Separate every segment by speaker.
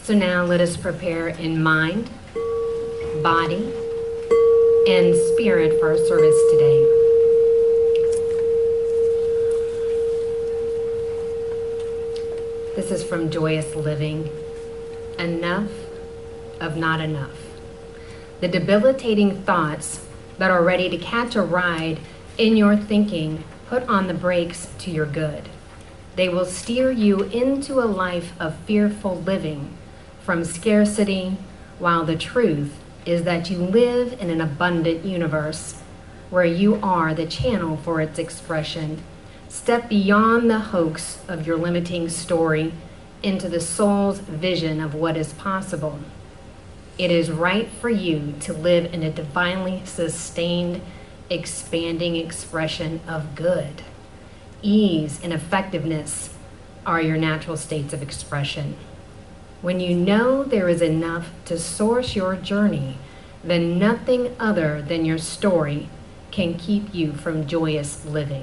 Speaker 1: So now let us prepare in mind, body, and spirit for our service today. This is from Joyous Living. Enough of not enough. The debilitating thoughts that are ready to catch a ride in your thinking put on the brakes to your good. They will steer you into a life of fearful living from scarcity, while the truth is that you live in an abundant universe where you are the channel for its expression. Step beyond the hoax of your limiting story into the soul's vision of what is possible. It is right for you to live in a divinely sustained, expanding expression of good. Ease and effectiveness are your natural states of expression. When you know there is enough to source your journey, then nothing other than your story can keep you from joyous living.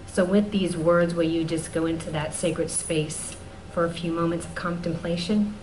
Speaker 1: So with these words, will you just go into that sacred space for a few moments of contemplation?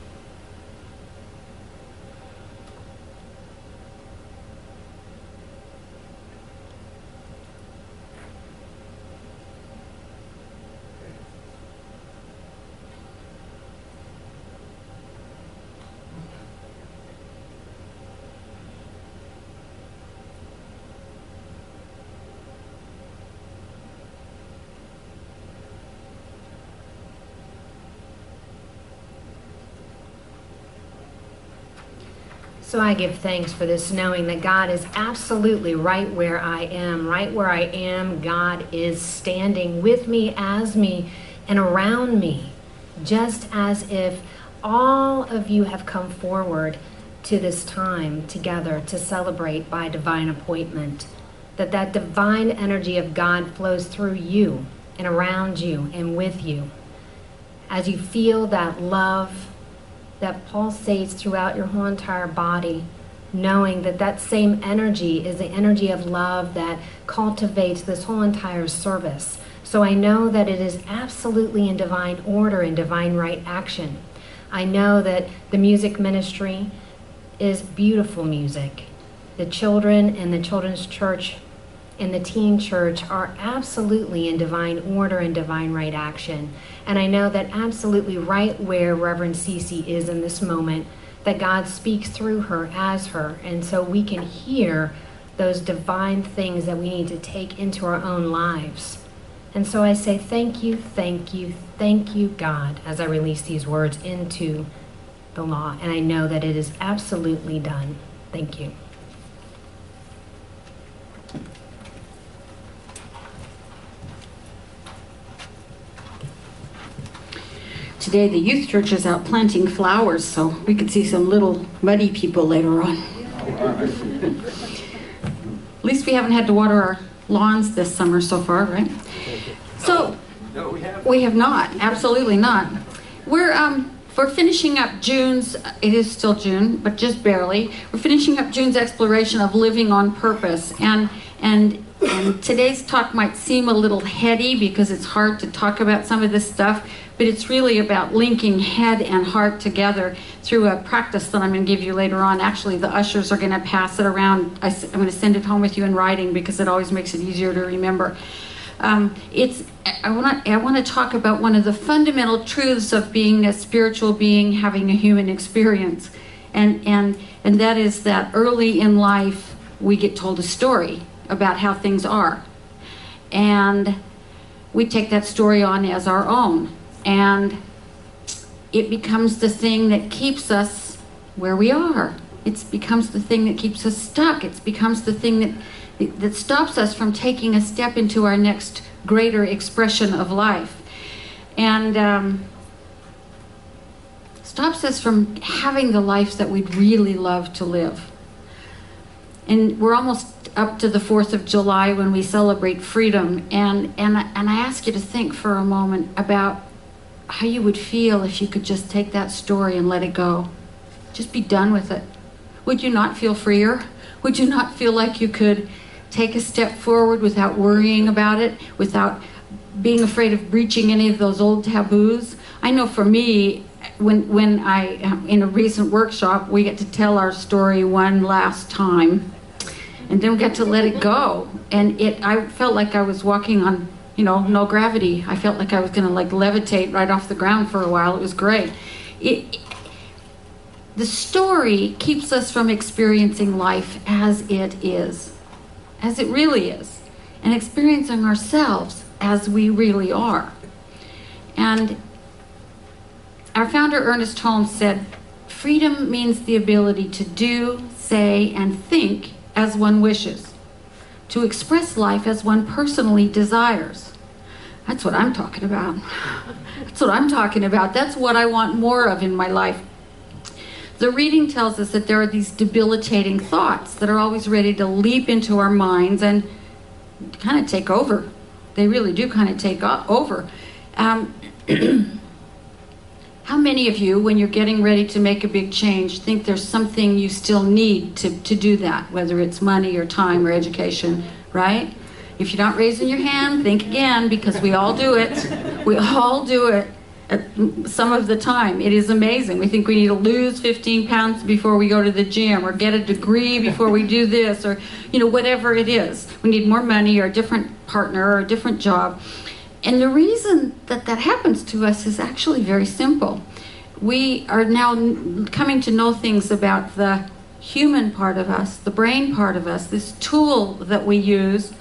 Speaker 1: So I give thanks for this, knowing that God is absolutely right where I am. Right where I am, God is standing with me, as me, and around me, just as if all of you have come forward to this time together to celebrate by divine appointment, that divine energy of God flows through you and around you and with you. As you feel that love that pulsates throughout your whole entire body, knowing that same energy is the energy of love that cultivates this whole entire service. So I know that it is absolutely in divine order and divine right action. I know that the music ministry is beautiful music. The children and the children's church and the teen church are absolutely in divine order and divine right action. And I know that absolutely right where Reverend Cece is in this moment, that God speaks through her as her. And so we can hear those divine things that we need to take into our own lives. And so I say thank you, thank you, thank you, God, as I release these words into the law. And I know that it is absolutely done. Thank you.
Speaker 2: Today the youth church is out planting flowers, so we could see some little muddy people later on. At least we haven't had to water our lawns this summer so far, right? So
Speaker 3: No, we haven't.
Speaker 2: we have not, absolutely not. We're finishing up June's, it is still June, but just barely. We're finishing up June's exploration of living on purpose. And today's talk might seem a little heady because it's hard to talk about some of this stuff, but it's really about linking head and heart together through a practice that I'm going to give you later on. Actually, the ushers are going to pass it around. I'm going to send it home with you in writing because it always makes it easier to remember. I want to talk about one of the fundamental truths of being a spiritual being, having a human experience, and that is that early in life we get told a story about how things are, and we take that story on as our own, and it becomes the thing that keeps us where we are. It becomes the thing that keeps us stuck. It becomes the thing that stops us from taking a step into our next greater expression of life, and stops us from having the life that we'd really love to live. And we're almost up to the 4th of July when we celebrate freedom, and I ask you to think for a moment about how you would feel if you could just take that story and let it go. Just be done with it. Would you not feel freer? Would you not feel like you could take a step forward without worrying about it, without being afraid of breaching any of those old taboos? I know for me, when I, in a recent workshop, we get to tell our story one last time, and then we get to let it go. And I felt like I was walking on, no gravity. I felt like I was going to like levitate right off the ground for a while. It was great. The story keeps us from experiencing life as it is, as it really is, and experiencing ourselves as we really are. And our founder, Ernest Holmes, said, "Freedom means the ability to do, say, and think as one wishes, to express life as one personally desires." That's what I'm talking about. That's what I'm talking about. That's what I want more of in my life. The reading tells us that there are these debilitating thoughts that are always ready to leap into our minds and kind of take over. They really do kind of take over. How many of you, when you're getting ready to make a big change, think there's something you still need to do that, whether it's money or time or education, right? If you're not raising your hand, think again, because we all do it. We all do it at some of the time. It is amazing. We think we need to lose 15 pounds before we go to the gym, or get a degree before we do this, or whatever it is. We need more money, or a different partner, or a different job. And the reason that happens to us is actually very simple. We are now coming to know things about the human part of us, the brain part of us, this tool that we use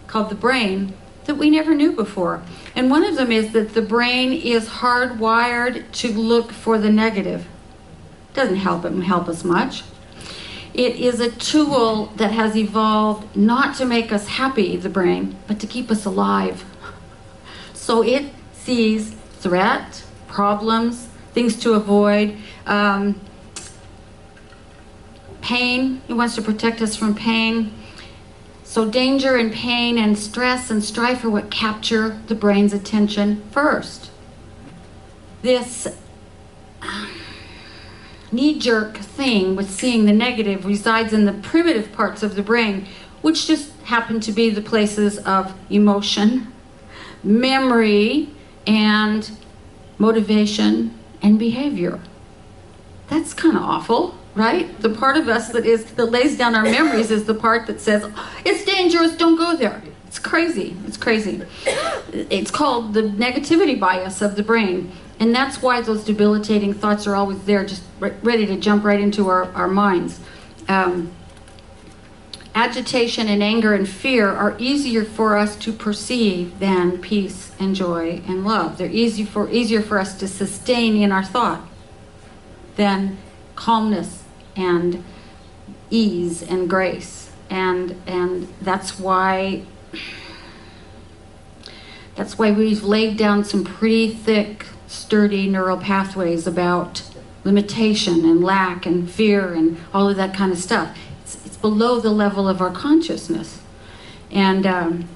Speaker 2: called the brain that we never knew before. And one of them is that the brain is hardwired to look for the negative. Doesn't help us much. It is a tool that has evolved not to make us happy, the brain, but to keep us alive. So it sees threat, problems, things to avoid, pain. It wants to protect us from pain. So danger and pain and stress and strife are what capture the brain's attention first. This knee-jerk thing with seeing the negative resides in the primitive parts of the brain, which just happen to be the places of emotion, memory, and motivation and behavior. That's kind of awful, right? The part of us that lays down our memories is the part that says, it's dangerous, don't go there. It's crazy. It's crazy. It's called the negativity bias of the brain. And that's why those debilitating thoughts are always there, just ready to jump right into our minds. Agitation and anger and fear are easier for us to perceive than peace and joy and love. They're easier for us to sustain in our thought than calmness and ease and grace. And that's why we've laid down some pretty thick, sturdy neural pathways about limitation and lack and fear and all of that kind of stuff. It's below the level of our consciousness. And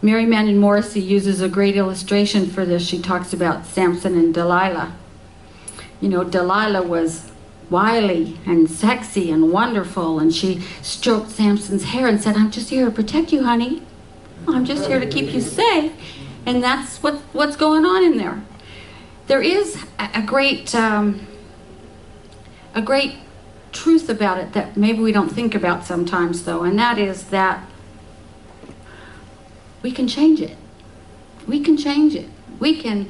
Speaker 2: Mary Manning Morrissey uses a great illustration for this. She talks about Samson and Delilah. Delilah was wily and sexy and wonderful, and she stroked Samson's hair and said, "I'm just here to protect you, honey. I'm just here to keep you safe." And that's what's going on in there. There is a great truth about it that maybe we don't think about sometimes, though, and that is that we can change it. We can change it. We can,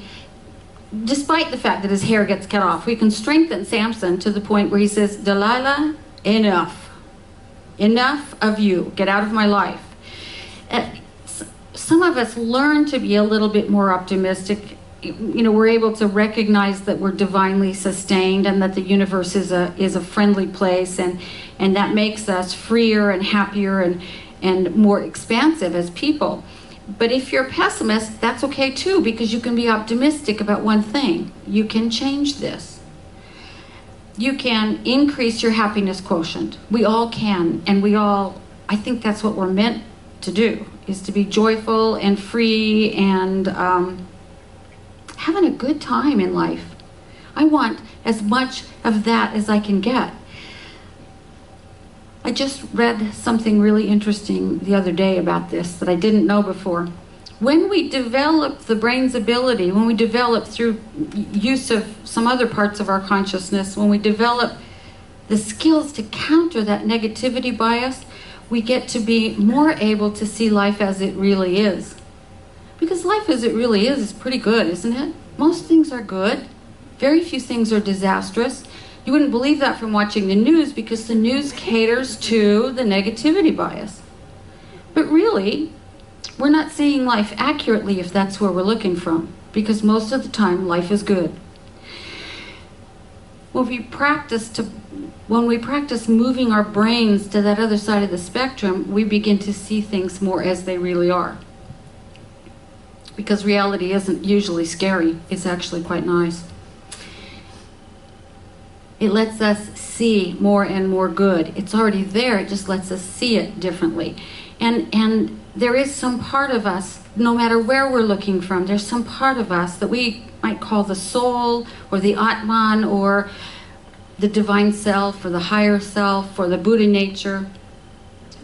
Speaker 2: despite the fact that his hair gets cut off, we can strengthen Samson to the point where he says, "Delilah, enough. Enough of you. Get out of my life." Some of us learn to be a little bit more optimistic. We're able to recognize that we're divinely sustained and that the universe is a friendly place, and that makes us freer and happier and more expansive as people. But if you're a pessimist, that's okay too, because you can be optimistic about one thing. You can change this. You can increase your happiness quotient. We all can, and I think that's what we're meant to do, is to be joyful and free and having a good time in life. I want as much of that as I can get. I just read something really interesting the other day about this that I didn't know before. When we develop the brain's ability, when we develop through use of some other parts of our consciousness, when we develop the skills to counter that negativity bias, we get to be more able to see life as it really is. Because life as it really is pretty good, isn't it? Most things are good. Very few things are disastrous. You wouldn't believe that from watching the news, because the news caters to the negativity bias. But really, we're not seeing life accurately if that's where we're looking from, because most of the time life is good. When we practice moving our brains to that other side of the spectrum, we begin to see things more as they really are. Because reality isn't usually scary, it's actually quite nice. It lets us see more and more good. It's already there, it just lets us see it differently. And there is some part of us, no matter where we're looking from, there's some part of us that we might call the soul, or the Atman, or the divine self, or the higher self, or the Buddha nature.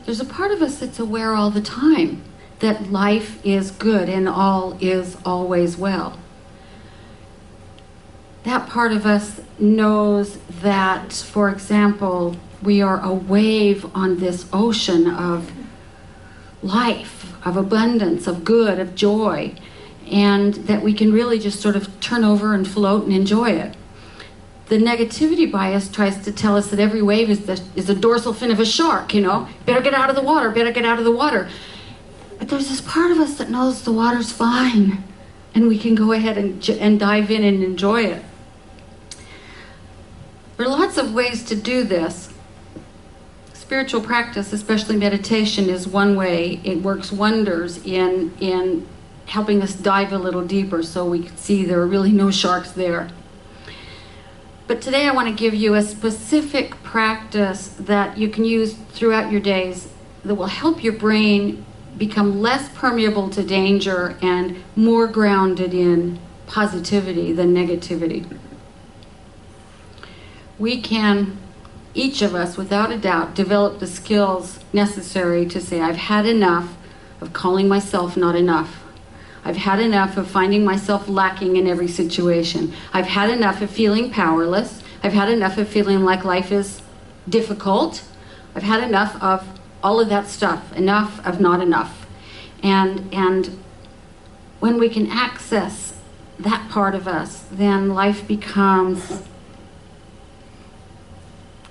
Speaker 2: There's a part of us that's aware all the time that life is good and all is always well. That part of us knows that, for example, we are a wave on this ocean of life, of abundance, of good, of joy, and that we can really just sort of turn over and float and enjoy it. The negativity bias tries to tell us that every wave is the dorsal fin of a shark, you know. Better get out of the water, better get out of the water. But there's this part of us that knows the water's fine, and we can go ahead and dive in and enjoy it. There are lots of ways to do this. Spiritual practice, especially meditation, is one way. It works wonders in helping us dive a little deeper so we can see there are really no sharks there. But today I want to give you a specific practice that you can use throughout your days that will help your brain become less permeable to danger and more grounded in positivity than negativity. We can, each of us, without a doubt, develop the skills necessary to say, I've had enough of calling myself not enough. I've had enough of finding myself lacking in every situation. I've had enough of feeling powerless. I've had enough of feeling like life is difficult. I've had enough of all of that stuff, enough of not enough. And when we can access that part of us, then life becomes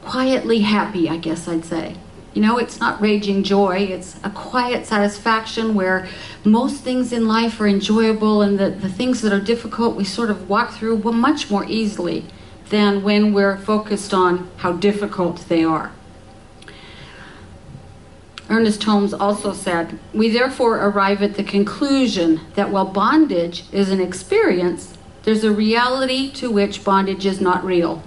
Speaker 2: quietly happy, I guess I'd say. You know, it's not raging joy, it's a quiet satisfaction where most things in life are enjoyable, and the things that are difficult we sort of walk through much more easily than when we're focused on how difficult they are. Ernest Holmes also said, we therefore arrive at the conclusion that while bondage is an experience, there's a reality to which bondage is not real.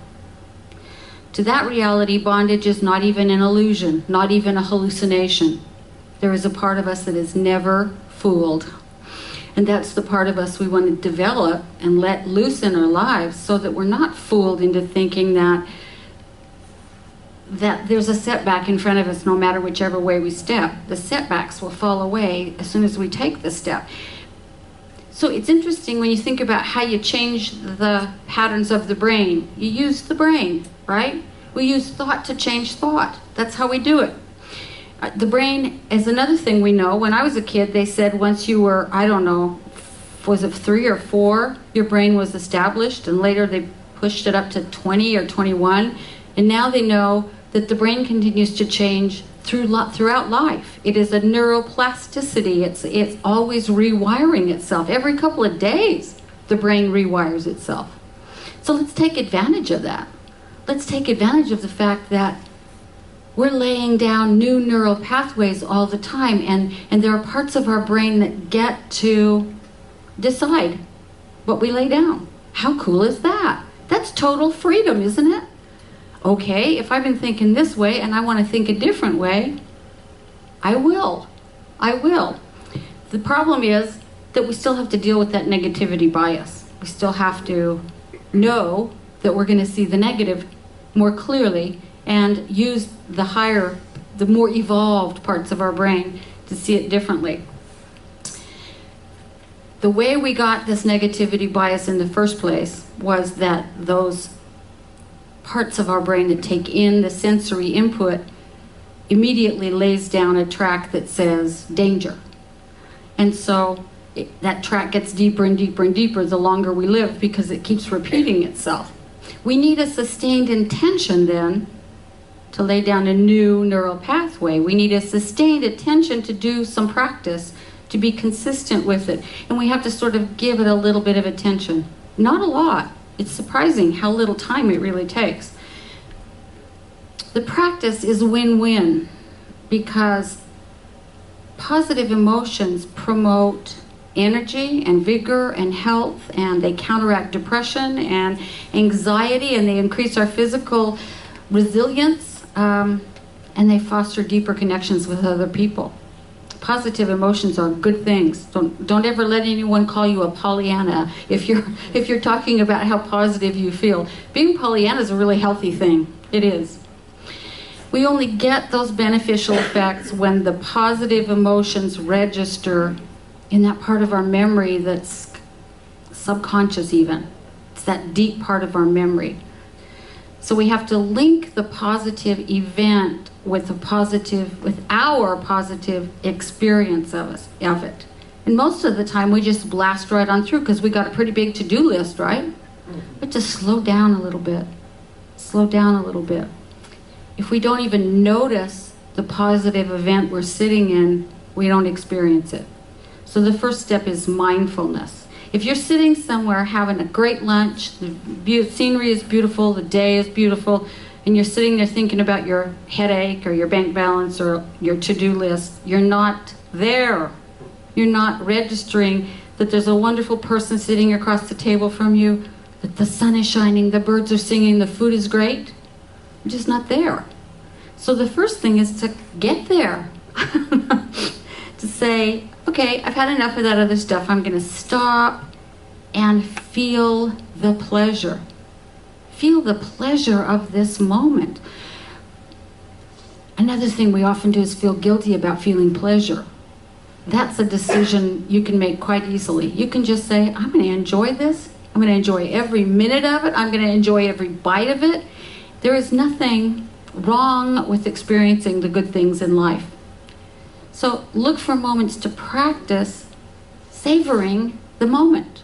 Speaker 2: To that reality, bondage is not even an illusion, not even a hallucination. There is a part of us that is never fooled. And that's the part of us we want to develop and let loose in our lives so that we're not fooled into thinking that there's a setback in front of us no matter whichever way we step. The setbacks will fall away as soon as we take the step. So it's interesting when you think about how you change the patterns of the brain. You use the brain, right? We use thought to change thought. That's how we do it. The brain is another thing we know. When I was a kid, they said once you were, I don't know, was it 3 or 4, your brain was established, and later they pushed it up to 20 or 21. And now they know that the brain continues to change throughout life. It is a neuroplasticity. It's always rewiring itself. Every couple of days, the brain rewires itself. So let's take advantage of that. Let's take advantage of the fact that we're laying down new neural pathways all the time, and there are parts of our brain that get to decide what we lay down. How cool is that? That's total freedom, isn't it? Okay, if I've been thinking this way and I want to think a different way, I will. I will. The problem is that we still have to deal with that negativity bias. We still have to know that we're going to see the negative more clearly and use the more evolved parts of our brain to see it differently. The way we got this negativity bias in the first place was that those parts of our brain that take in the sensory input immediately lays down a track that says danger. And so that track gets deeper and deeper and deeper the longer we live, because it keeps repeating itself. We need a sustained intention then to lay down a new neural pathway. We need a sustained attention to do some practice, to be consistent with it. And we have to sort of give it a little bit of attention. Not a lot. It's surprising how little time it really takes. The practice is win-win, because positive emotions promote energy and vigor and health, and they counteract depression and anxiety, and they increase our physical resilience, and they foster deeper connections with other people. Positive emotions are good things. Don't ever let anyone call you a Pollyanna if you're talking about how positive you feel. Being Pollyanna is a really healthy thing. It is. We only get those beneficial effects when the positive emotions register in that part of our memory that's subconscious even. It's that deep part of our memory. So we have to link the positive event with our positive experience of it. And most of the time we just blast right on through because we got a pretty big to-do list, right? But just slow down a little bit. Slow down a little bit. If we don't even notice the positive event we're sitting in, we don't experience it. So the first step is mindfulness. If you're sitting somewhere having a great lunch, the scenery is beautiful, the day is beautiful, and you're sitting there thinking about your headache or your bank balance or your to-do list, you're not there. You're not registering that there's a wonderful person sitting across the table from you, that the sun is shining, the birds are singing, the food is great. You're just not there. So the first thing is to get there. To say, okay, I've had enough of that other stuff. I'm going to stop and feel the pleasure. Feel the pleasure of this moment. Another thing we often do is feel guilty about feeling pleasure. That's a decision you can make quite easily. You can just say, I'm going to enjoy this. I'm going to enjoy every minute of it. I'm going to enjoy every bite of it. There is nothing wrong with experiencing the good things in life. So look for moments to practice savoring the moment.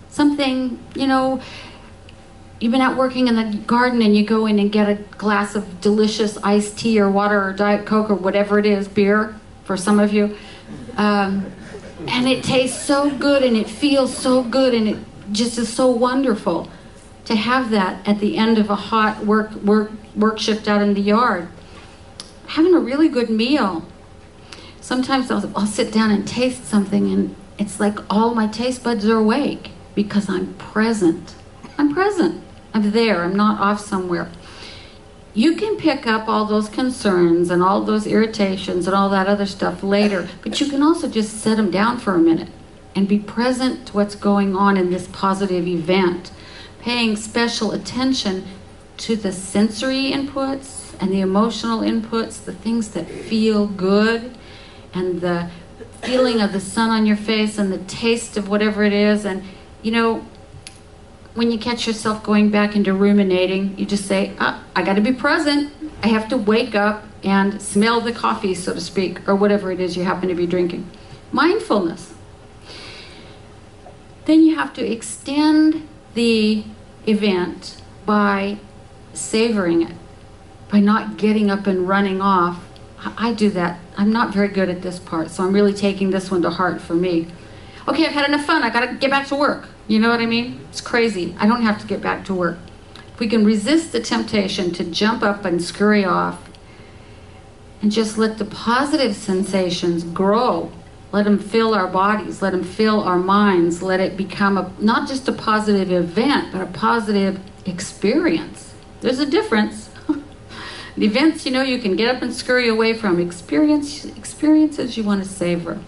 Speaker 2: Something, you've been out working in the garden and you go in and get a glass of delicious iced tea or water or Diet Coke or whatever it is, beer for some of you. And it tastes so good and it feels so good and it just is so wonderful to have that at the end of a hot work shift out in the yard. Having a really good meal. Sometimes I'll sit down and taste something and it's like all my taste buds are awake because I'm present. I'm present. I'm there. I'm not off somewhere. You can pick up all those concerns and all those irritations and all that other stuff later, but you can also just set them down for a minute and be present to what's going on in this positive event, paying special attention to the sensory inputs and the emotional inputs, the things that feel good, and the feeling of the sun on your face and the taste of whatever it is. And when you catch yourself going back into ruminating, you just say, I got to be present. I have to wake up and smell the coffee, so to speak, or whatever it is you happen to be drinking. Mindfulness. Then you have to extend the event by savoring it, by not getting up and running off. I do that. I'm not very good at this part, so I'm really taking this one to heart for me. Okay, I've had enough fun. I got to get back to work. You know what I mean? It's crazy. I don't have to get back to work. If we can resist the temptation to jump up and scurry off and just let the positive sensations grow, let them fill our bodies, let them fill our minds, let it become not just a positive event, but a positive experience. There's a difference. The events, you can get up and scurry away from. Experiences you want to savor.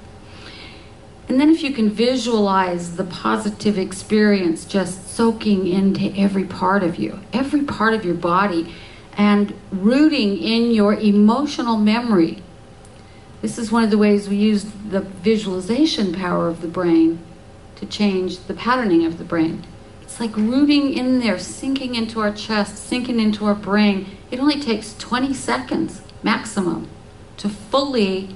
Speaker 2: And then if you can visualize the positive experience just soaking into every part of you, every part of your body, and rooting in your emotional memory. This is one of the ways we use the visualization power of the brain to change the patterning of the brain. It's like rooting in there, sinking into our chest, sinking into our brain. It only takes 20 seconds maximum to fully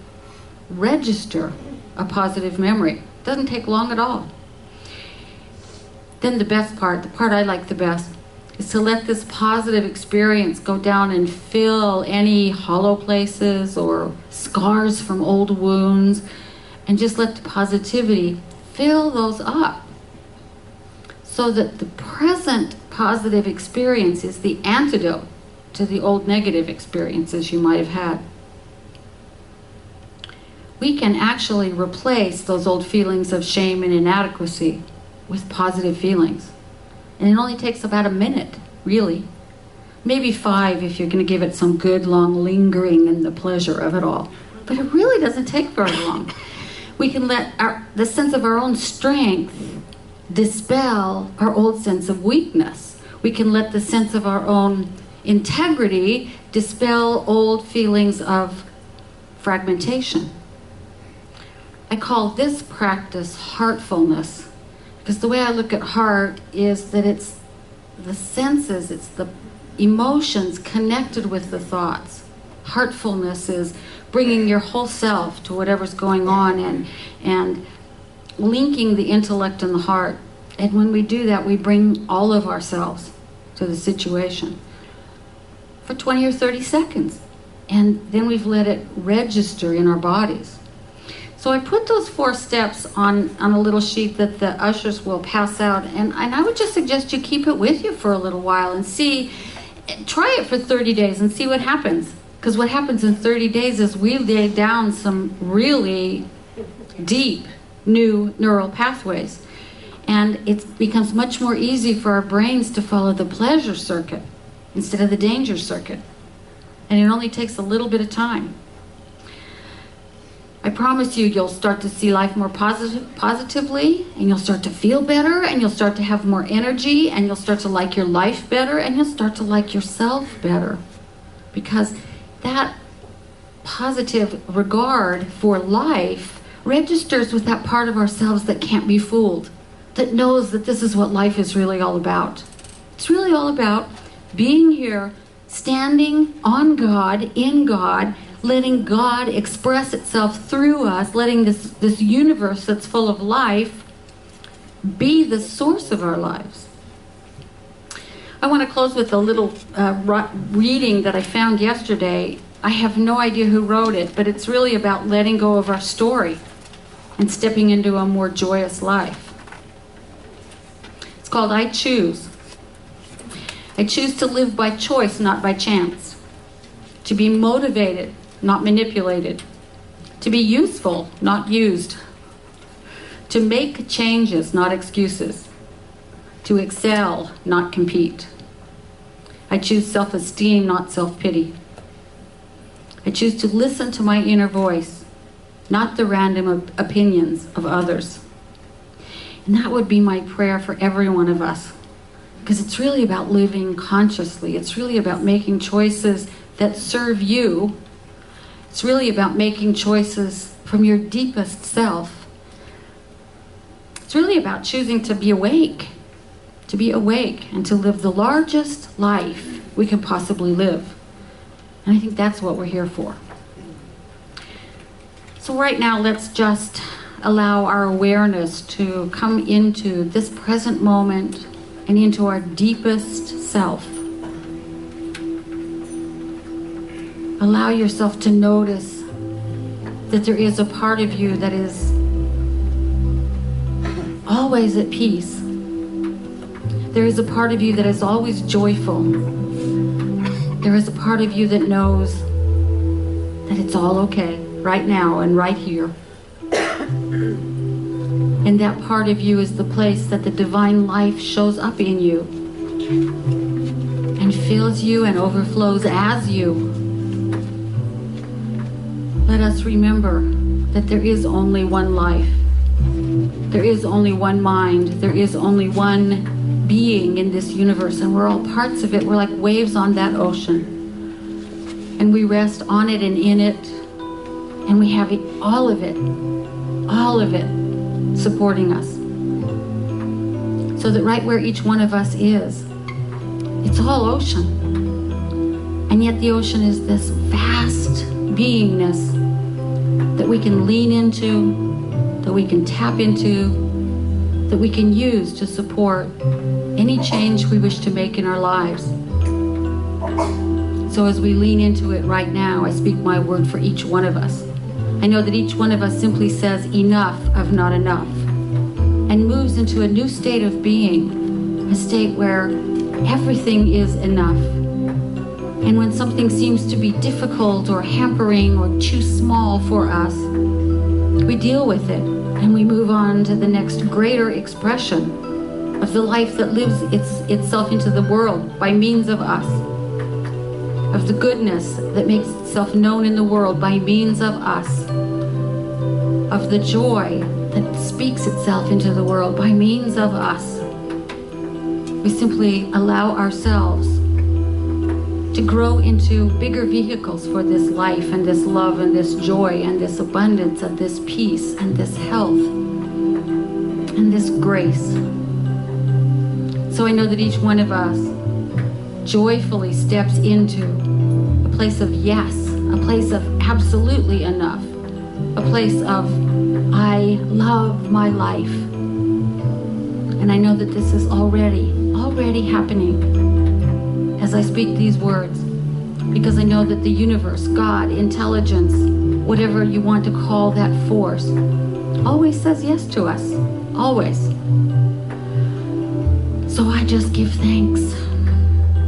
Speaker 2: register a positive memory. It doesn't take long at all. Then the best part, the part I like the best, is to let this positive experience go down and fill any hollow places or scars from old wounds, and just let the positivity fill those up, so that the present positive experience is the antidote to the old negative experiences you might have had. We can actually replace those old feelings of shame and inadequacy with positive feelings. And it only takes about a minute, really. Maybe 5 if you're going to give it some good long lingering and the pleasure of it all. But it really doesn't take very long. We can let the sense of our own strength dispel our old sense of weakness. We can let the sense of our own integrity dispel old feelings of fragmentation. I call this practice heartfulness, because the way I look at heart is that it's the senses, it's the emotions connected with the thoughts. Heartfulness is bringing your whole self to whatever's going on and linking the intellect and the heart. And when we do that, we bring all of ourselves to the situation for 20 or 30 seconds. And then we've let it register in our bodies. So I put those 4 steps on a little sheet that the ushers will pass out. And I would just suggest you keep it with you for a little while and try it for 30 days and see what happens. Because what happens in 30 days is we lay down some really deep new neural pathways. And it becomes much more easy for our brains to follow the pleasure circuit instead of the danger circuit. And it only takes a little bit of time. I promise you'll start to see life more positively, and you'll start to feel better, and you'll start to have more energy, and you'll start to like your life better, and you'll start to like yourself better. Because that positive regard for life registers with that part of ourselves that can't be fooled, that knows that this is what life is really all about. It's really all about being here, standing on God, in God, letting God express itself through us, letting this universe that's full of life be the source of our lives. I want to close with a little reading that I found yesterday. I have no idea who wrote it, but it's really about letting go of our story and stepping into a more joyous life. It's called I Choose. I choose to live by choice, not by chance. To be motivated, not manipulated. To be useful, not used. To make changes, not excuses. To excel, not compete. I choose self-esteem, not self-pity. I choose to listen to my inner voice, not the random opinions of others. And that would be my prayer for every one of us. Because it's really about living consciously. It's really about making choices that serve you. It's really about making choices from your deepest self. It's really about choosing to be awake and to live the largest life we can possibly live. And I think that's what we're here for. So right now, let's just allow our awareness to come into this present moment and into our deepest self. Allow yourself to notice that there is a part of you that is always at peace. There is a part of you that is always joyful. There is a part of you that knows that it's all okay right now and right here. And that part of you is the place that the divine life shows up in you and fills you and overflows as you. Let us remember that there is only one life. There is only one mind. There is only one being in this universe, and we're all parts of it. We're like waves on that ocean. And we rest on it and in it, and we have all of it supporting us. So that right where each one of us is, it's all ocean. And yet the ocean is this vast beingness that we can lean into, that we can tap into, that we can use to support any change we wish to make in our lives. So as we lean into it right now, I speak my word for each one of us. I know that each one of us simply says enough of not enough and moves into a new state of being, a state where everything is enough. And when something seems to be difficult or hampering or too small for us, we deal with it and we move on to the next greater expression of the life that lives itself into the world by means of us, of the goodness that makes itself known in the world by means of us, of the joy that speaks itself into the world by means of us. We simply allow ourselves to grow into bigger vehicles for this life and this love and this joy and this abundance and this peace and this health and this grace. So I know that each one of us joyfully steps into a place of yes, a place of absolutely enough, a place of I love my life. And I know that this is already happening as I speak these words, because I know that the universe, God, intelligence, whatever you want to call that force, always says yes to us, always. So I just give thanks.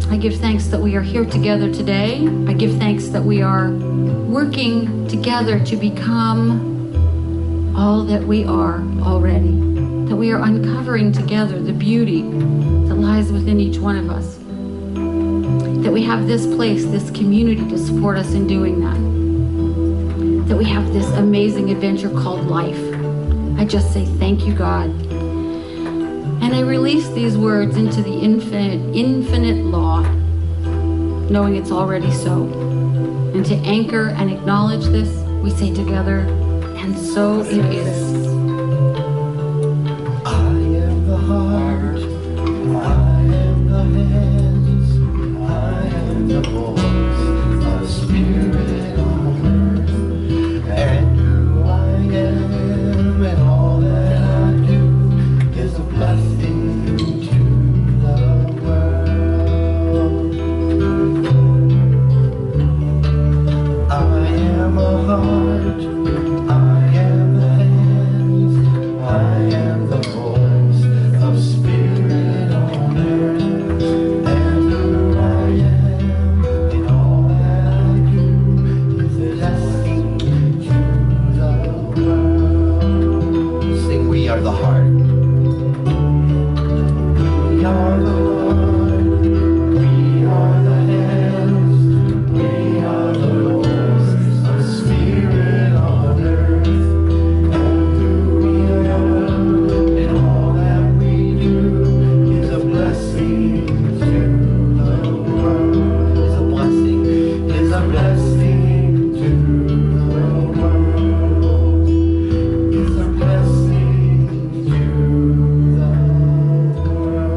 Speaker 2: I give thanks that we are here together today. I give thanks that we are working together to become all that we are already, that we are uncovering together the beauty that lies within each one of us, that we have this place, this community to support us in doing that we have this amazing adventure called life. I just say thank you, God. And I release these words into the infinite law, knowing it's already so. And to anchor and acknowledge this, we say together, and so it is.
Speaker 3: I am the heart, I am the hands, I am the voice of spirit on earth, and who I am and all that I do is a blessing to the world. I am a heart, I am the hands, I am the voice of spirit on earth, and who I am and all that I do is a blessing to the world. Sing, we are the heart. We are the heart, we are the hands, we are the voice of spirit on earth, and who we are and all that we do is a blessing to the world. Is a blessing, is a blessing to the world. Is a blessing to the world.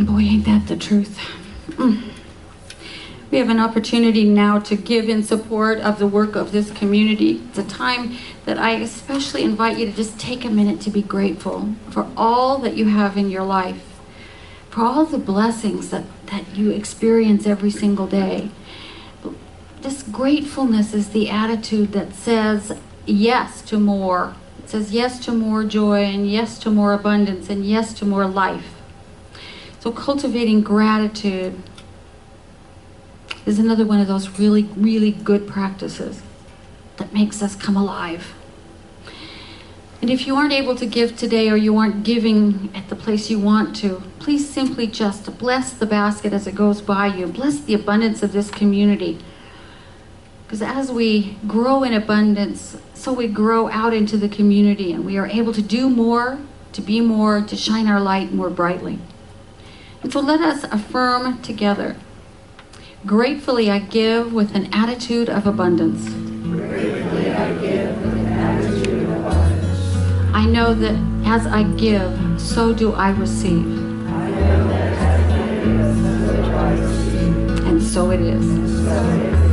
Speaker 2: Boy, ain't that the truth. We have an opportunity now to give in support of the work of this community. It's a time that I especially invite you to just take a minute to be grateful for all that you have in your life, for all the blessings that you experience every single day. This gratefulness is the attitude that says yes to more. It says yes to more joy and yes to more abundance and yes to more life. So cultivating gratitude is another one of those really, really good practices that makes us come alive. And if you aren't able to give today, or you aren't giving at the place you want to, please simply just bless the basket as it goes by you. Bless the abundance of this community. Because as we grow in abundance, so we grow out into the community, and we are able to do more, to be more, to shine our light more brightly. And so let us affirm together. Gratefully I give with an attitude of abundance.
Speaker 4: Gratefully I give with an attitude
Speaker 2: I know that as I give, so do I receive. And so it is.